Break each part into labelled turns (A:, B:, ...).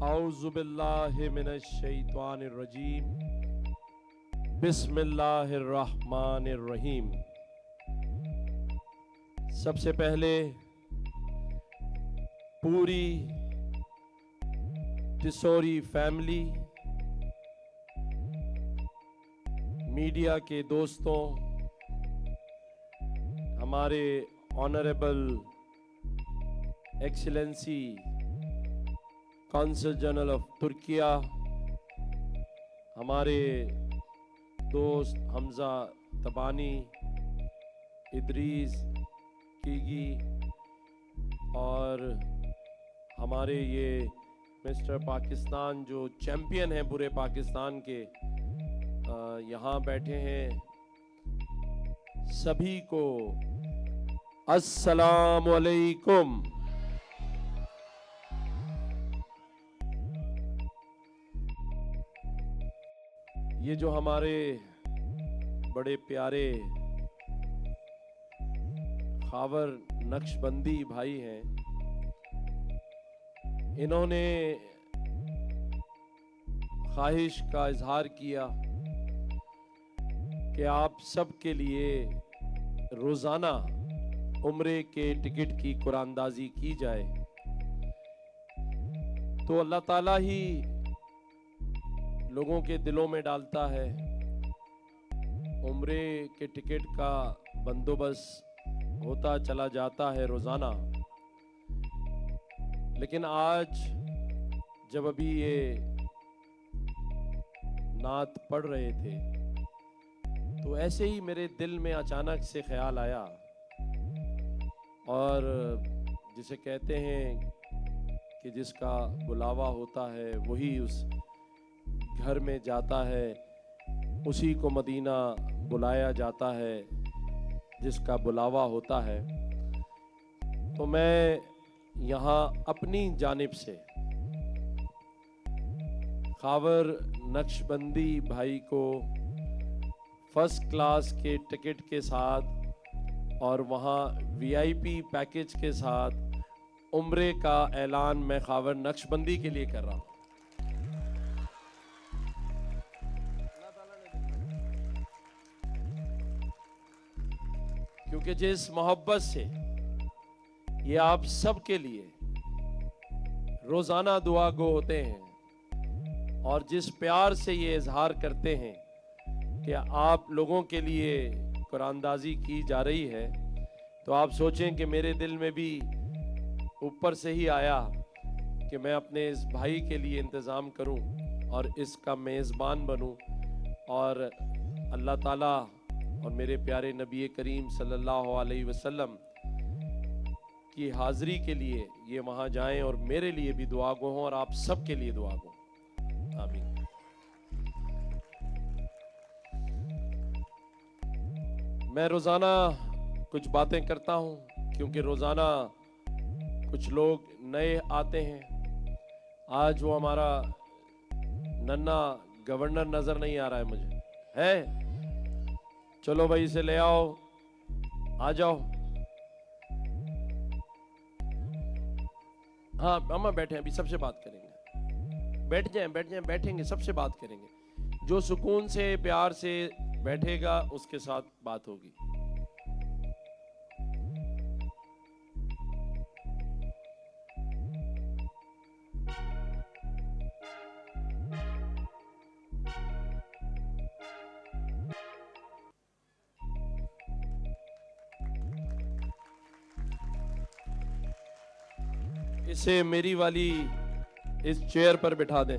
A: औज़ुबिल्लाहि मिनश्शैतानिर्रजीम बिस्मिल्लाहिर्रहमानिर्रहीम। सबसे पहले पूरी टिसोरी फैमिली, मीडिया के दोस्तों, हमारे honourable excellency consul general of Türkiye, हमारे दोस्त हमजा तबानी, इदरीस कीगी और हमारे ये मिस्टर पाकिस्तान जो चैंपियन हैं पूरे पाकिस्तान के, यहाँ बैठे हैं, सभी को अस्सलाम वालेकुम। ये जो हमारे बड़े प्यारे खावर नक्शबंदी भाई हैं, इन्होंने ख्वाहिश का इजहार किया कि आप सब के लिए रोज़ाना उम्रे के टिकट की कुरानदाजी की जाए। तो अल्लाह ताला ही लोगों के दिलों में डालता है। उम्रे के टिकट का बंदोबस्त होता चला जाता है रोज़ाना। लेकिन आज जब अभी ये नात पढ़ रहे थे तो ऐसे ही मेरे दिल में अचानक से ख्याल आया, और जिसे कहते हैं कि जिसका बुलावा होता है वही उस घर में जाता है, उसी को मदीना बुलाया जाता है जिसका बुलावा होता है। तो मैं यहाँ अपनी जानिब से खावर नक्शबंदी भाई को फर्स्ट क्लास के टिकट के साथ और वहाँ वीआईपी पैकेज के साथ उम्रे का ऐलान मैं खावर नक्शबंदी के लिए कर रहा हूँ। क्योंकि जिस मोहब्बत से ये आप सब के लिए रोज़ाना दुआ गो होते हैं और जिस प्यार से ये इजहार करते हैं कि आप लोगों के लिए कुरानदाजी की जा रही है, तो आप सोचें कि मेरे दिल में भी ऊपर से ही आया कि मैं अपने इस भाई के लिए इंतज़ाम करूं और इसका मेज़बान बनूं, और अल्लाह ताला और मेरे प्यारे नबी करीम सल्लल्लाहु अलैहि वसल्लम की हाज़िरी के लिए ये वहाँ जाएं और मेरे लिए भी दुआ गो हों और आप सब के लिए दुआ गो। आमीन। मैं रोज़ाना कुछ बातें करता हूँ क्योंकि रोज़ाना कुछ लोग नए आते हैं। आज वो हमारा नन्ना गवर्नर नज़र नहीं आ रहा है मुझे, है? चलो भाई इसे ले आओ, आ जाओ। हाँ मामा बैठे हैं, अभी सबसे बात करेंगे। बैठ जाएं, बैठेंगे, सबसे बात करेंगे। जो सुकून से प्यार से बैठेगा उसके साथ बात होगी। इसे मेरी वाली इस चेयर पर बिठा दें।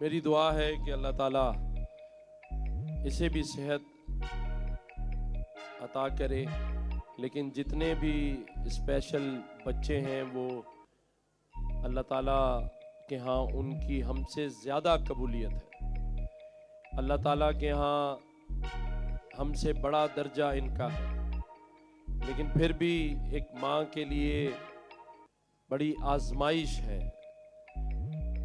A: मेरी दुआ है कि अल्लाह ताला इसे भी सेहत अता करे लेकिन जितने भी स्पेशल बच्चे हैं वो अल्लाह ताला के यहाँ उनकी हमसे ज़्यादा कबूलियत है। अल्लाह ताला के यहाँ हमसे बड़ा दर्जा इनका है, लेकिन फिर भी एक माँ के लिए बड़ी आजमाइश है।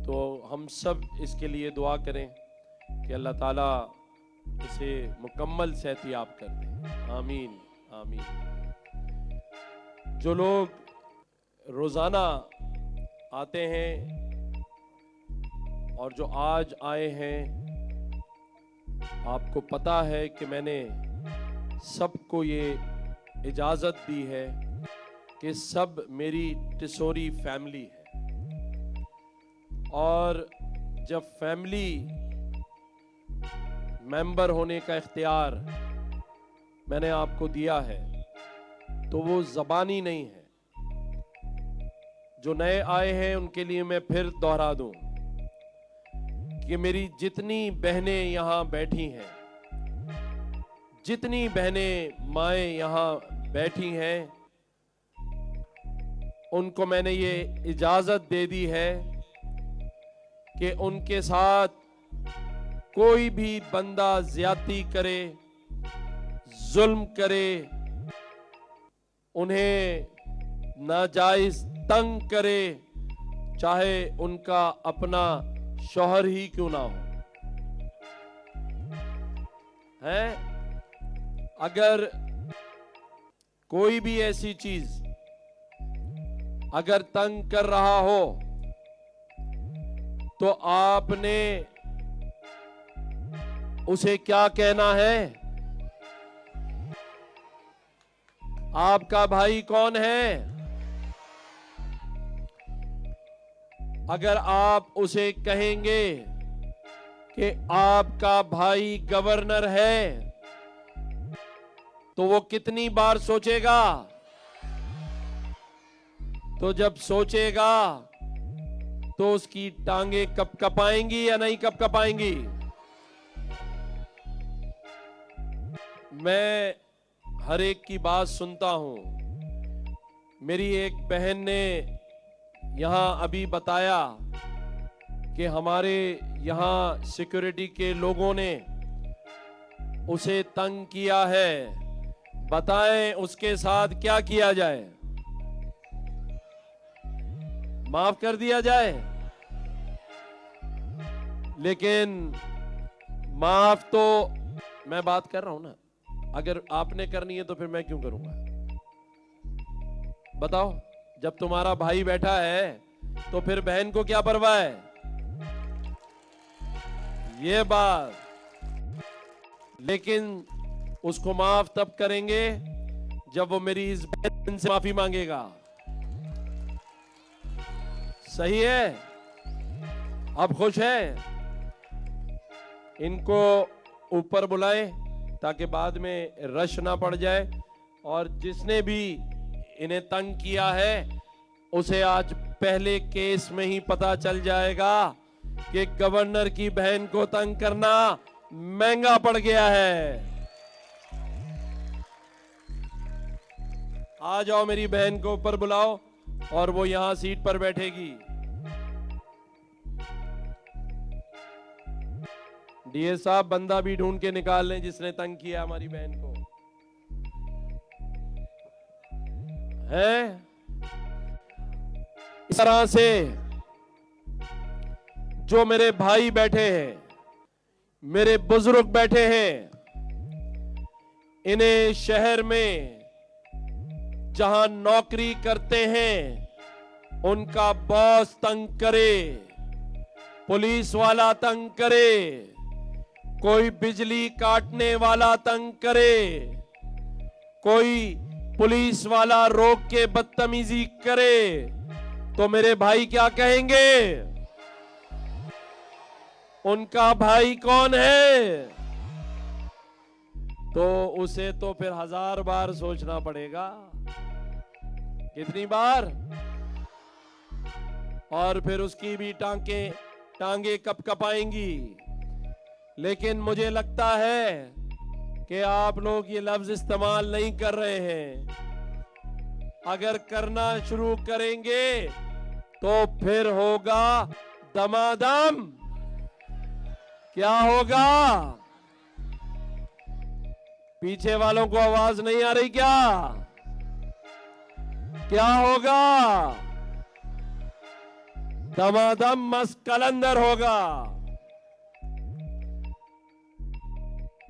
A: तो हम सब इसके लिए दुआ करें कि अल्लाह ताला इसे मुकम्मल सेहतियाब कर दे। आमीन आमीन। जो लोग रोज़ाना आते हैं और जो आज आए हैं, आपको पता है कि मैंने सबको ये इजाज़त दी है कि सब मेरी टिसोरी फैमिली है। और जब फैमिली मेंबर होने का इख्तियार मैंने आपको दिया है तो वो ज़बानी नहीं है। जो नए आए हैं उनके लिए मैं फिर दोहरा दूं कि मेरी जितनी बहनें यहाँ बैठी हैं, जितनी बहनें माएँ यहाँ बैठी हैं, उनको मैंने ये इजाज़त दे दी है कि उनके साथ कोई भी बंदा ज्यादती करे, जुल्म करे, उन्हें नाजायज तंग करे, चाहे उनका अपना शौहर ही क्यों ना हो, है। अगर कोई भी ऐसी चीज अगर तंग कर रहा हो तो आपने उसे क्या कहना है? आपका भाई कौन है? अगर आप उसे कहेंगे कि आपका भाई गवर्नर है, तो वो कितनी बार सोचेगा? तो जब सोचेगा तो उसकी टांगे कपकपाएंगी या नहीं कपकपाएंगी? मैं हर एक की बात सुनता हूं। मेरी एक बहन ने यहां अभी बताया कि हमारे यहां सिक्योरिटी के लोगों ने उसे तंग किया है। बताएं उसके साथ क्या किया जाए? माफ कर दिया जाए? लेकिन माफ तो मैं बात कर रहा हूं ना, अगर आपने करनी है तो फिर मैं क्यों करूंगा? बताओ, जब तुम्हारा भाई बैठा है तो फिर बहन को क्या परवाह है? ये बात। लेकिन उसको माफ तब करेंगे जब वो मेरी इस बहन से माफी मांगेगा। सही है? अब खुश है? इनको ऊपर बुलाएं ताकि बाद में रश ना पड़ जाए। और जिसने भी इन्हें तंग किया है उसे आज पहले केस में ही पता चल जाएगा कि गवर्नर की बहन को तंग करना महंगा पड़ गया है। आ जाओ, मेरी बहन को ऊपर बुलाओ और वो यहां सीट पर बैठेगी। डीए साहब, बंदा भी ढूंढ के निकाल लें जिसने तंग किया हमारी बहन को। है इस तरह से जो मेरे भाई बैठे हैं, मेरे बुजुर्ग बैठे हैं, इन्हें शहर में जहां नौकरी करते हैं उनका बॉस तंग करे, पुलिस वाला तंग करे, कोई बिजली काटने वाला तंग करे, कोई पुलिस वाला रोक के बदतमीजी करे, तो मेरे भाई क्या कहेंगे? उनका भाई कौन है? तो उसे तो फिर 1000 बार सोचना पड़ेगा। कितनी बार? और फिर उसकी भी टांगे कपकपाएंगी। लेकिन मुझे लगता है कि आप लोग ये लफ्ज इस्तेमाल नहीं कर रहे हैं। अगर करना शुरू करेंगे तो फिर होगा दमादम। क्या होगा? पीछे वालों को आवाज नहीं आ रही क्या? क्या होगा? दमादम मस्त कलंदर होगा।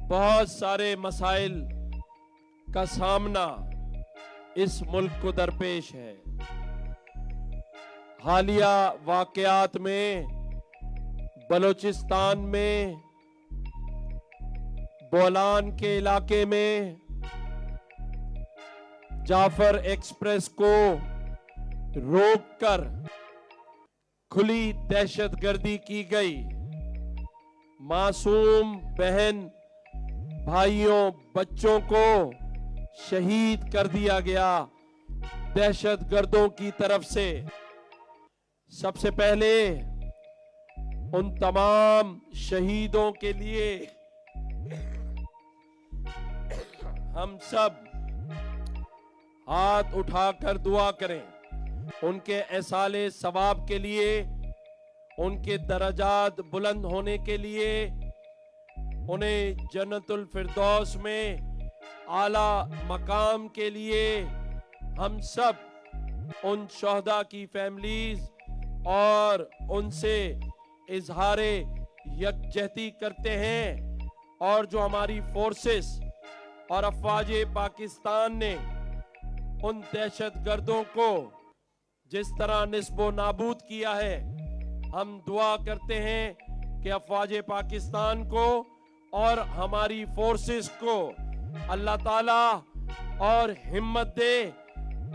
A: बहुत सारे मसाइल का सामना इस मुल्क को दरपेश है। हालिया वाकयात में बलूचिस्तान में बोलान के इलाके में जाफर एक्सप्रेस को रोककर खुली दहशतगर्दी की गई। मासूम बहन भाइयों बच्चों को शहीद कर दिया गया दहशतगर्दों की तरफ से। सबसे पहले उन तमाम शहीदों के लिए हम सब हाथ उठाकर दुआ करें। उनके एसाले सवाब के लिए, उनके दर्जात बुलंद होने के लिए, उन्हें जन्नतुल फिरदौस में आला मकाम के लिए हम सब उन शोहदा की फैमिलीज और उनसे इजहारे यकजहती करते हैं। और जो हमारी फोर्सेस और अफवाजे पाकिस्तान ने उन दहशतगर्दों को जिस तरह निस्बो नाबूद किया है, हम दुआ करते हैं कि अफवाजे पाकिस्तान को और हमारी फोर्सेस को अल्लाह ताला और हिम्मत दे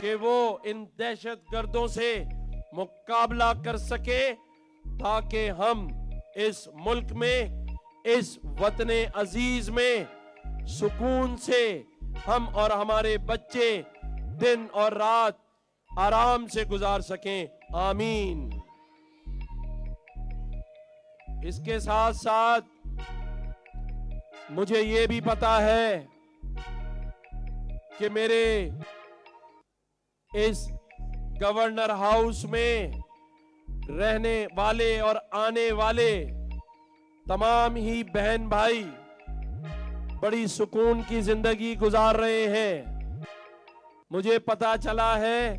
A: कि वो इन दहशतगर्दों से मुकाबला कर सके, ताकि हम इस मुल्क में, इस वतने अजीज में सुकून से हम और हमारे बच्चे दिन और रात आराम से गुजार सकें। आमीन। इसके साथ साथ मुझे ये भी पता है कि मेरे इस गवर्नर हाउस में रहने वाले और आने वाले तमाम ही बहन भाई बड़ी सुकून की जिंदगी गुजार रहे हैं। मुझे पता चला है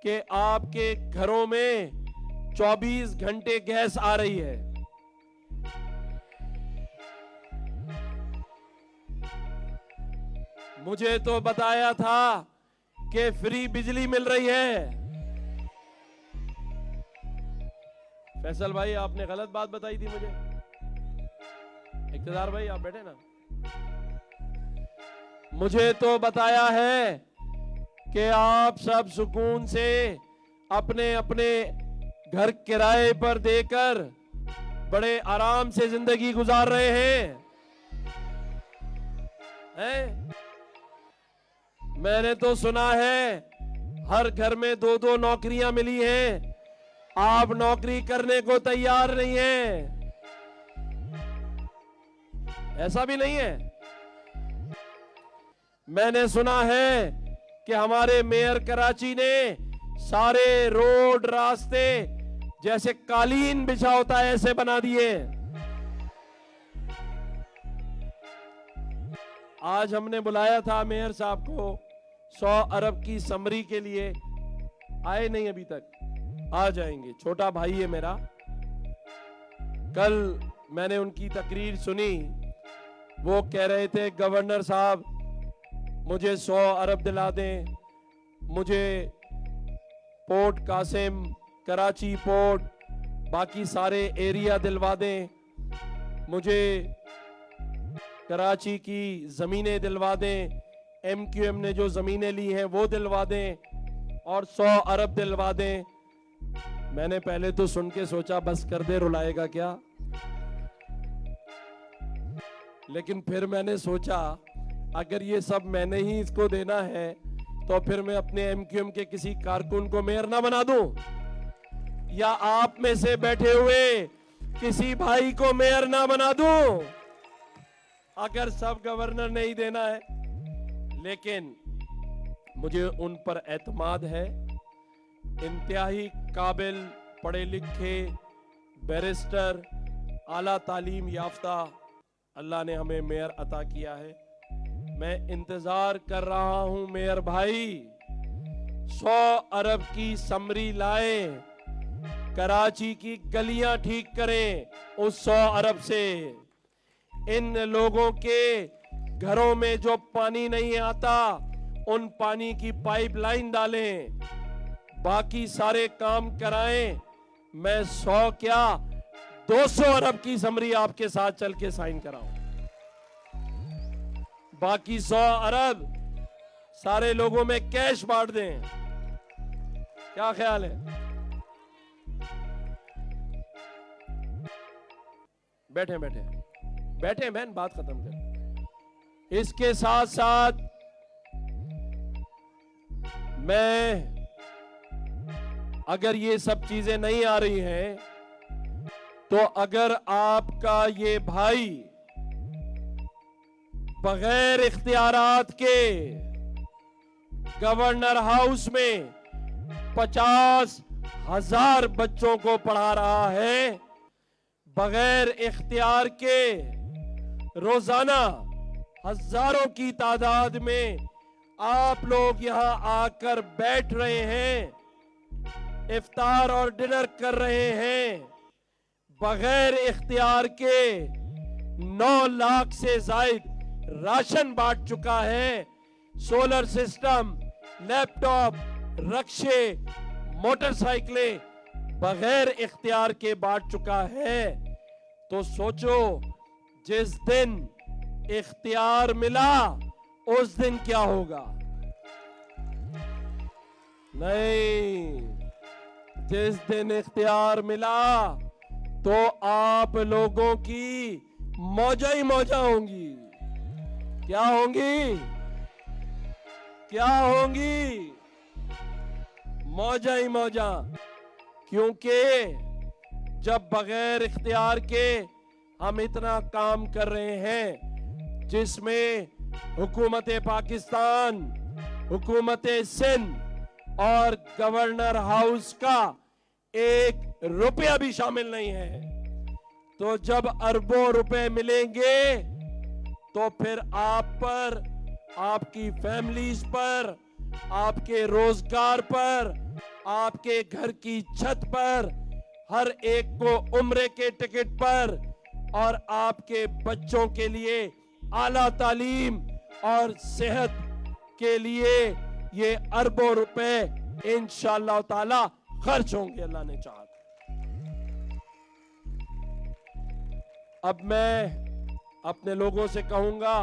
A: कि आपके घरों में 24 घंटे गैस आ रही है। मुझे तो बताया था कि फ्री बिजली मिल रही है। फैसल भाई, आपने गलत बात बताई थी मुझे। इक़्तिदार भाई, आप बैठे ना। मुझे तो बताया है कि आप सब सुकून से अपने अपने घर किराए पर देकर बड़े आराम से जिंदगी गुजार रहे हैं? मैंने तो सुना है हर घर में 2-2 नौकरियां मिली हैं। आप नौकरी करने को तैयार नहीं हैं। ऐसा भी नहीं है। मैंने सुना है कि हमारे मेयर कराची ने सारे रोड रास्ते जैसे कालीन बिछा होता है ऐसे बना दिए। आज हमने बुलाया था मेयर साहब को 100 अरब की समरी के लिए, आए नहीं अभी तक। आ जाएंगे, छोटा भाई है मेरा। कल मैंने उनकी तकरीर सुनी, वो कह रहे थे गवर्नर साहब मुझे 100 अरब दिला दें, मुझे पोर्ट कासिम, कराची पोर्ट, बाकी सारे एरिया दिलवा दें, मुझे कराची की जमीनें दिलवा दें, MQM ने जो जमीनें ली हैं वो दिलवा दें, और 100 अरब दिलवा दें। मैंने पहले तो सुन के सोचा बस कर दे, रुलाएगा क्या। लेकिन फिर मैंने सोचा अगर ये सब मैंने ही इसको देना है तो फिर मैं अपने MQM के किसी कारकुन को मेयर ना बना दूं, या आप में से बैठे हुए किसी भाई को मेयर ना बना दूं। अगर सब गवर्नर नहीं देना है, लेकिन मुझे उन पर एतमाद है। इंतहाई काबिल, पढ़े लिखे, बैरिस्टर, आला तालीम याफ्ता अल्लाह ने हमें मेयर अता किया है। मैं इंतजार कर रहा हूं मेयर भाई, 100 अरब की समरी लाएं, कराची की गलियां ठीक करें उस 100 अरब से। इन लोगों के घरों में जो पानी नहीं आता, उन पानी की पाइपलाइन डालें, बाकी सारे काम कराएं। मैं 100 क्या 200 अरब की समरी आपके साथ चल के साइन कराऊं। बाकी 100 अरब सारे लोगों में कैश बांट दें। क्या ख्याल है? बैठे बैठे बैठे बहन, बात खत्म कर। इसके साथ साथ मैं, अगर ये सब चीजें नहीं आ रही हैं, तो अगर आपका ये भाई बगैर इख्तियारात के गवर्नर हाउस में 50,000 बच्चों को पढ़ा रहा है, बगैर इख्तियार के रोजाना हजारों की तादाद में आप लोग यहां आकर बैठ रहे हैं, इफ्तार और डिनर कर रहे हैं, बगैर इख्तियार के 9 लाख से जायद राशन बांट चुका है, सोलर सिस्टम, लैपटॉप, रक्शे, मोटरसाइकिलें बगैर इख्तियार के बांट चुका है। तो सोचो, जिस दिन इख्तियार मिला उस दिन क्या होगा? नहीं, जिस दिन इख्तियार मिला तो आप लोगों की मौजा ही मौजा होंगी। क्या होंगी? क्या होंगी? मौजा ही मौजा। क्योंकि जब बगैर इख्तियार के हम इतना काम कर रहे हैं, जिसमें हुकूमत पाकिस्तान, हुकूमत सिंध और गवर्नर हाउस का 1 रुपया भी शामिल नहीं है, तो जब अरबों रुपए मिलेंगे तो फिर आप पर, आपकी फैमिलीज पर, आपके रोजगार पर, आपके घर की छत पर, हर एक को उम्रे के टिकट पर और आपके बच्चों के लिए आला तालीम और सेहत के लिए ये अरबों रुपए इंशाअल्लाह ताला खर्च होंगे, अल्लाह ने चाहा। अब मैं अपने लोगों से कहूंगा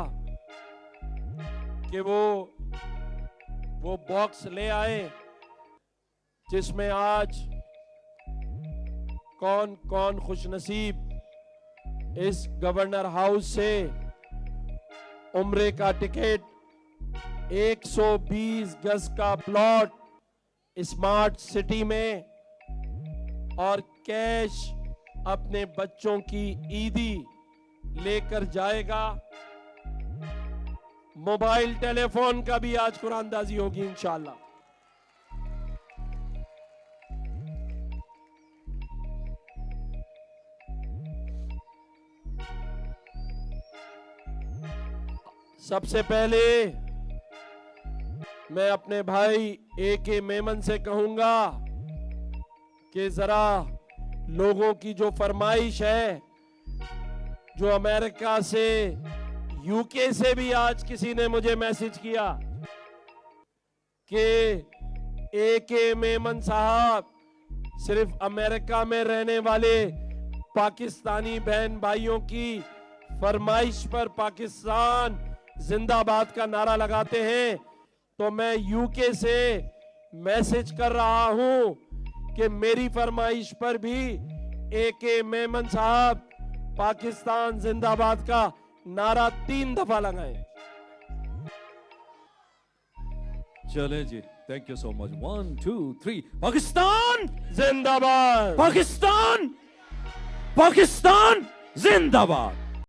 A: कि वो बॉक्स ले आए जिसमें आज कौन कौन खुशनसीब इस गवर्नर हाउस से उम्रे का टिकट, 120 गज का प्लॉट स्मार्ट सिटी में और कैश अपने बच्चों की ईदी लेकर जाएगा। मोबाइल टेलीफोन का भी आज कुरानदाजी होगी इंशाअल्लाह। सबसे पहले मैं अपने भाई AK मेमन से कहूंगा कि जरा लोगों की जो फरमाइश है, जो अमेरिका से, UK से भी आज किसी ने मुझे मैसेज किया कि AK मेमन साहब सिर्फ अमेरिका में रहने वाले पाकिस्तानी बहन भाइयों की फरमाइश पर पाकिस्तान जिंदाबाद का नारा लगाते हैं, तो मैं UK से मैसेज कर रहा हूं कि मेरी फरमाइश पर भी AK मेमन साहब पाकिस्तान जिंदाबाद का नारा 3 दफा लगाएं।
B: चले जी, thank you so much. 1 2 3 Pakistan
A: जिंदाबाद,
B: पाकिस्तान, पाकिस्तान जिंदाबाद।